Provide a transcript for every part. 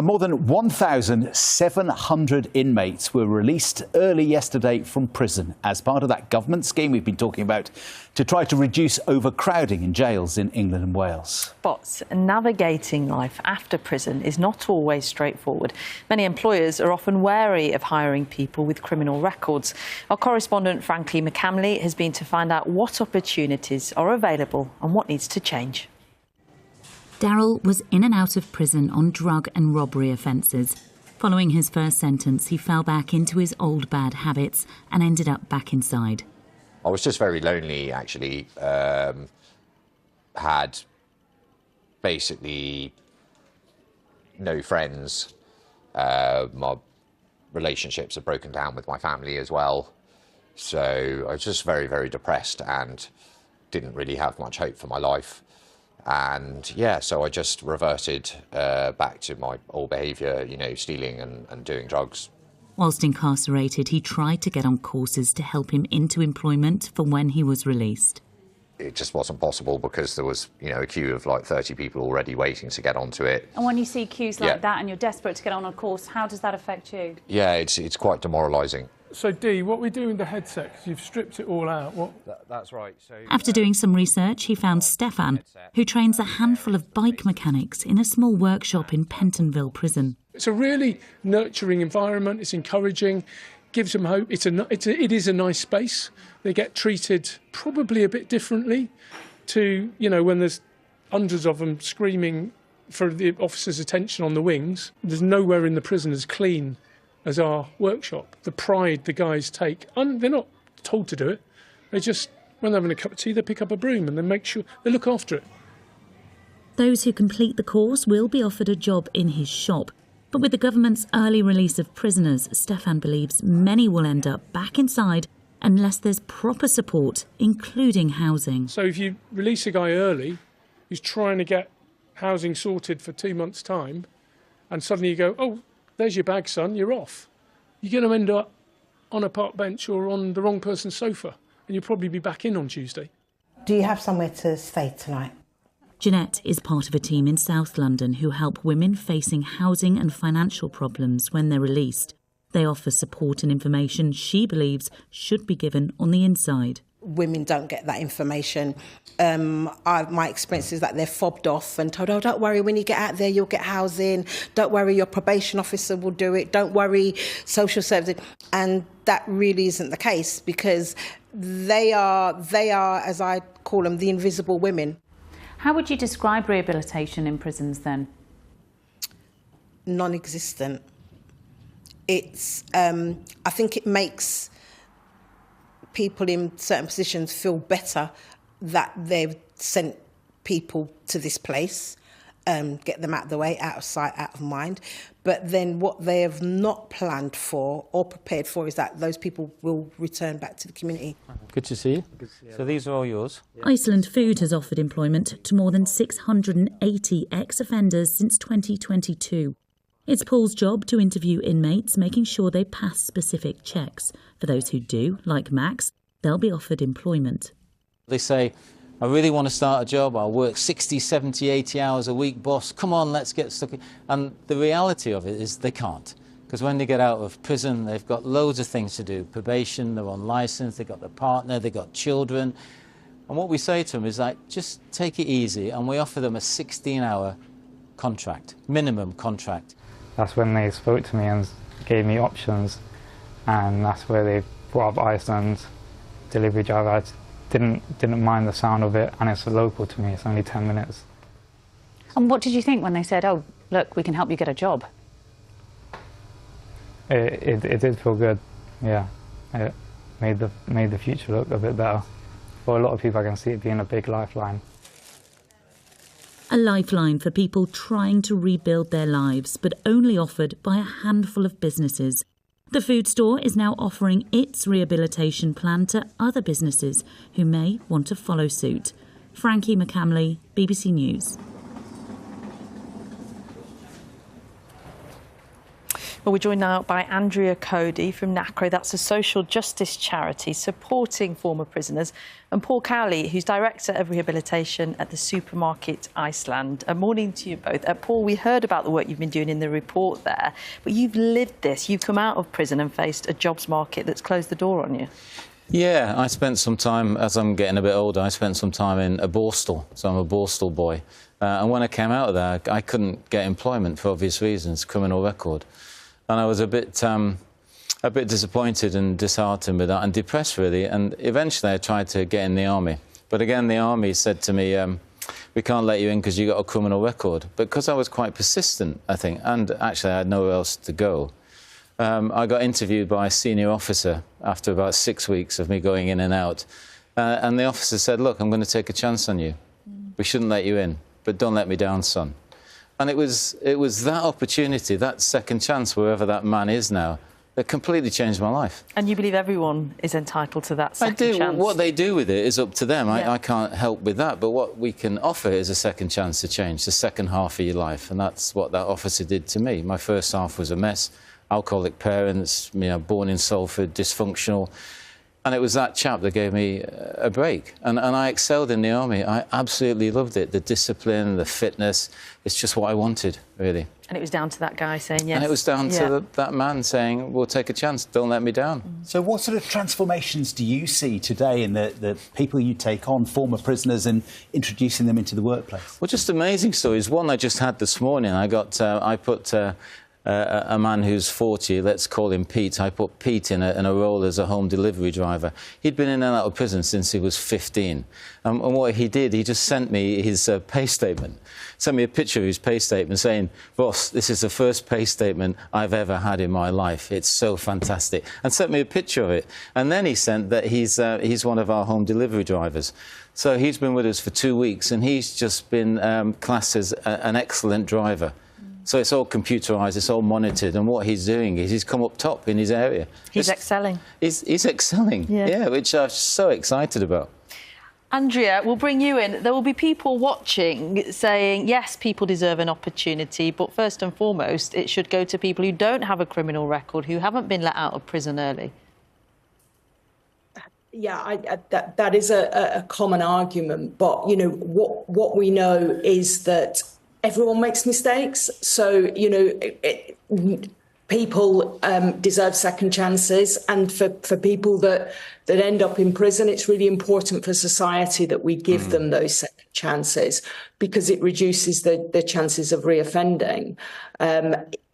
And more than 1,700 inmates were released early yesterday from prison as part of that government scheme we've been talking about to try to reduce overcrowding in jails in England and Wales. But navigating life after prison is not always straightforward. Many employers are often wary of hiring people with criminal records. Our correspondent Frankie McCamley has been to find out what opportunities are available and what needs to change. Daryl was in and out of prison on drug and robbery offences. Following his first sentence, he fell back into his old bad habits and ended up back inside. I was just very lonely, actually. Had basically no friends. My relationships have broken down with my family as well. So I was just very, very depressed and didn't really have much hope for my life. And yeah, so I just reverted back to my old behaviour, you know, stealing and doing drugs. Whilst incarcerated, he tried to get on courses to help him into employment for when he was released. It just wasn't possible because there was, you know, a queue of like 30 people already waiting to get onto it. And when you see queues like that and you're desperate to get on a course, how does that affect you? Yeah, it's quite demoralising. So, Dee, what we do in the headset, 'cause you've stripped it all out. That's right. So, After doing some research, he found Stefan, who trains a handful of bike mechanics in a small workshop in Pentonville Prison. It's a really nurturing environment. It's encouraging, gives them hope. It is a nice space. They get treated probably a bit differently to, you know, when there's hundreds of them screaming for the officers' attention on the wings. There's nowhere in the prison as clean as our workshop. The pride the guys take, and they're not told to do it. They just, when they're having a cup of tea, they pick up a broom and they make sure they look after it. Those who complete the course will be offered a job in his shop. But with the government's early release of prisoners, Stefan believes many will end up back inside unless there's proper support, including housing. So if you release a guy early who's trying to get housing sorted for 2 months' time, and suddenly you go, oh, there's your bag, son, you're off. You're going to end up on a park bench or on the wrong person's sofa, and you'll probably be back in on Tuesday. Do you have somewhere to stay tonight? Jeanette is part of a team in South London who help women facing housing and financial problems when they're released. They offer support and information she believes should be given on the inside. Women don't get that information. My experience is that they're fobbed off and told, oh, don't worry, when you get out there, you'll get housing. Don't worry, your probation officer will do it. Don't worry, social services. And that really isn't the case because they are, as I call them, the invisible women. How would you describe rehabilitation in prisons then? Non-existent. It's, I think it makes people in certain positions feel better that they've sent people to this place, get them out of the way, out of sight, out of mind. But then what they have not planned for or prepared for is that those people will return back to the community. Good to see you. So these are all yours? Iceland Food has offered employment to more than 680 ex-offenders since 2022. It's Paul's job to interview inmates, making sure they pass specific checks. For those who do, like Max, they'll be offered employment. They say, I really want to start a job, I'll work 60, 70, 80 hours a week, boss, come on, let's get stuck in. And the reality of it is they can't. Because when they get out of prison, they've got loads of things to do. Probation, they're on licence, they've got their partner, they've got children. And what we say to them is like, just take it easy, and we offer them a 16-hour contract, minimum contract. That's when they spoke to me and gave me options, and that's where they brought up Iceland delivery driver. I didn't mind the sound of it, and it's local to me. It's only 10 minutes. And what did you think when they said, "Oh, look, we can help you get a job"? It did feel good. Yeah, it made the future look a bit better. For a lot of people, I can see it being a big lifeline. A lifeline for people trying to rebuild their lives, but only offered by a handful of businesses. The food store is now offering its rehabilitation plan to other businesses who may want to follow suit. Frankie McCamley, BBC News. Well, we're joined now by Andrea Cody from NACRO. That's a social justice charity supporting former prisoners, and Paul Cowley, who's Director of Rehabilitation at the Supermarket Iceland. A morning to you both. Paul, we heard about the work you've been doing in the report there, but you've lived this. You've come out of prison and faced a jobs market that's closed the door on you. Yeah, I spent some time, as I'm getting a bit older, I spent some time in a Borstal, so I'm a Borstal boy. And when I came out of there, I couldn't get employment for obvious reasons, criminal record. And I was a bit disappointed and disheartened with that and depressed, really. And eventually I tried to get in the army. But again, the army said to me, we can't let you in because you've got a criminal record. But because I was quite persistent, I think, and actually I had nowhere else to go, I got interviewed by a senior officer after about 6 weeks of me going in and out. And the officer said, look, I'm going to take a chance on you. We shouldn't let you in, but don't let me down, son. And it was that opportunity, that second chance, wherever that man is now, that completely changed my life. And you believe everyone is entitled to that second chance? I do. What they do with it is up to them. Yeah. I can't help with that. But what we can offer is a second chance to change, the second half of your life. And that's what that officer did to me. My first half was a mess. Alcoholic parents, born in Salford, dysfunctional. And it was that chap that gave me a break. And I excelled in the army. I absolutely loved it. The discipline, the fitness. It's just what I wanted, really. And it was down to that guy saying yes. And it was down to that man saying, we'll take a chance, don't let me down. So what sort of transformations do you see today in the people you take on, former prisoners, and introducing them into the workplace? Well, just amazing stories. One I just had this morning. I put a man who's 40, let's call him Pete. I put Pete in a role as a home delivery driver. He'd been in and out of prison since he was 15. And what he did, he just sent me his pay statement. Sent me a picture of his pay statement saying, boss, this is the first pay statement I've ever had in my life. It's so fantastic. And sent me a picture of it. And then he sent that he's one of our home delivery drivers. So he's been with us for 2 weeks, and he's just been classed as an excellent driver. So it's all computerised, it's all monitored, and what he's doing is he's come up top in his area. He's excelling. He's excelling, yeah, which I'm so excited about. Andrea, we'll bring you in. There will be people watching saying, yes, people deserve an opportunity, but first and foremost, it should go to people who don't have a criminal record, who haven't been let out of prison early. Yeah, that is a common argument, but, you know, what we know is that everyone makes mistakes. So, you know, people deserve second chances. And for people that end up in prison, it's really important for society that we give them those second chances, because it reduces the chances of reoffending.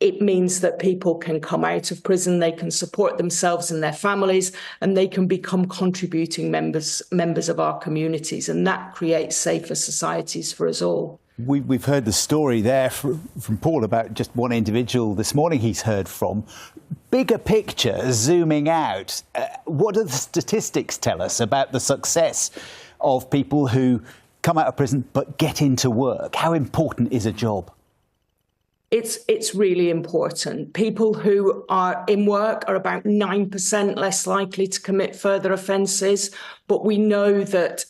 It means that people can come out of prison, they can support themselves and their families, and they can become contributing members of our communities. And that creates safer societies for us all. We've heard the story there from Paul about just one individual this morning he's heard from. Bigger picture, zooming out, what do the statistics tell us about the success of people who come out of prison but get into work? How important is a job? It's really important. People who are in work are about 9% less likely to commit further offences, but we know that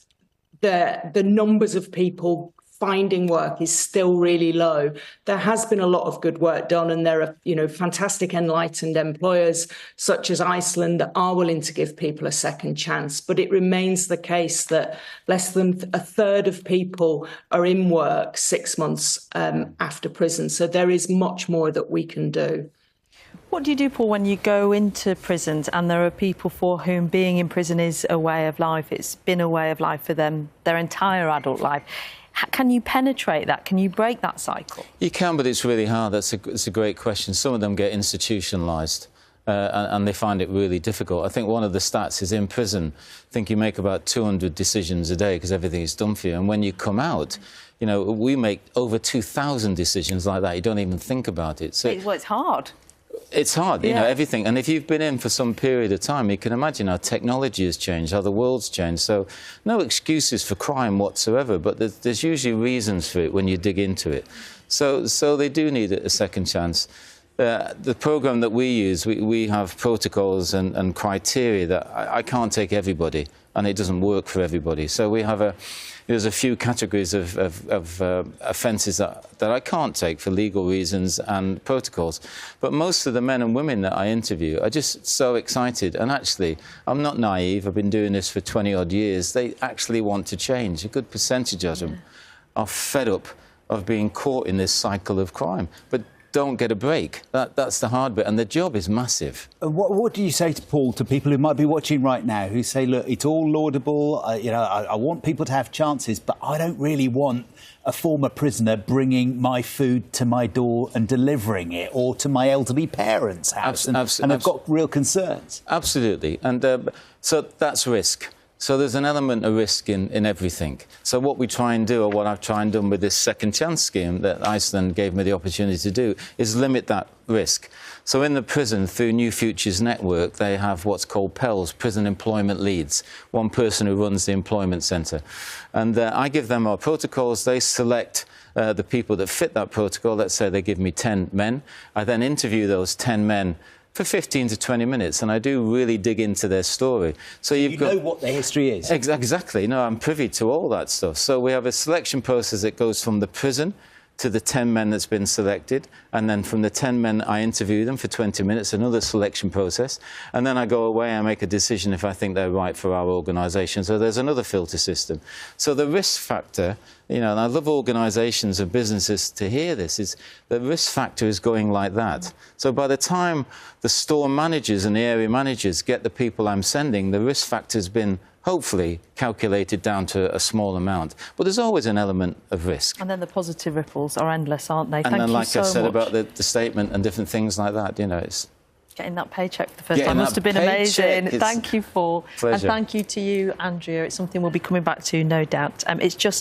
the numbers of people finding work is still really low. There has been a lot of good work done, and there are, you know, fantastic enlightened employers such as Iceland that are willing to give people a second chance. But it remains the case that less than a third of people are in work 6 months after prison. So there is much more that we can do. What do you do, Paul, when you go into prisons and there are people for whom being in prison is a way of life? It's been a way of life for them their entire adult life. Can you penetrate that? Can you break that cycle? You can, but it's really hard. That's a great question. Some of them get institutionalised and they find it really difficult. I think one of the stats is in prison, I think you make about 200 decisions a day because everything is done for you. And when you come out, you know, we make over 2,000 decisions like that. You don't even think about it. So, well, it's hard. It's hard, you know, everything. And if you've been in for some period of time, you can imagine how technology has changed, how the world's changed. So no excuses for crime whatsoever, but there's usually reasons for it when you dig into it. So they do need a second chance. the programme that we use, we have protocols and criteria that I can't take everybody, and it doesn't work for everybody. So we have there's a few categories of offences that I can't take for legal reasons and protocols. But most of the men and women that I interview are just so excited. And actually, I'm not naive. I've been doing this for 20-odd years. They actually want to change. A good percentage of them are fed up of being caught in this cycle of crime, but don't get a break. That's the hard bit, and the job is massive. What do you say to Paul, to people who might be watching right now, who say, look, it's all laudable, I want people to have chances, but I don't really want a former prisoner bringing my food to my door and delivering it, or to my elderly parents' house, and I've got real concerns. Absolutely, and so that's risk. So there's an element of risk in everything. So what we try and do, or what I've tried and done with this second chance scheme that Iceland gave me the opportunity to do, is limit that risk. So in the prison, through New Futures Network, they have what's called PELs, Prison Employment Leads, one person who runs the employment centre. And I give them our protocols. They select the people that fit that protocol. Let's say they give me 10 men. I then interview those 10 men for 15 to 20 minutes, and I do really dig into their story. So you know what their history is. Exactly. No, I'm privy to all that stuff. So we have a selection process that goes from the prison to the 10 men that's been selected, and then from the 10 men I interview them for 20 minutes, another selection process, and then I go away and make a decision if I think they're right for our organisation. So there's another filter system. So the risk factor, and I love organisations and businesses to hear this, is the risk factor is going like that. So by the time the store managers and the area managers get the people I'm sending, the risk factor's been hopefully calculated down to a small amount. But there's always an element of risk. And then the positive ripples are endless, aren't they? And then, like I said about the statement and different things like that, it's... Getting that paycheck for the first time must have been amazing. Thank you, Paul. Pleasure. And thank you to you, Andrea. It's something we'll be coming back to, no doubt. It's just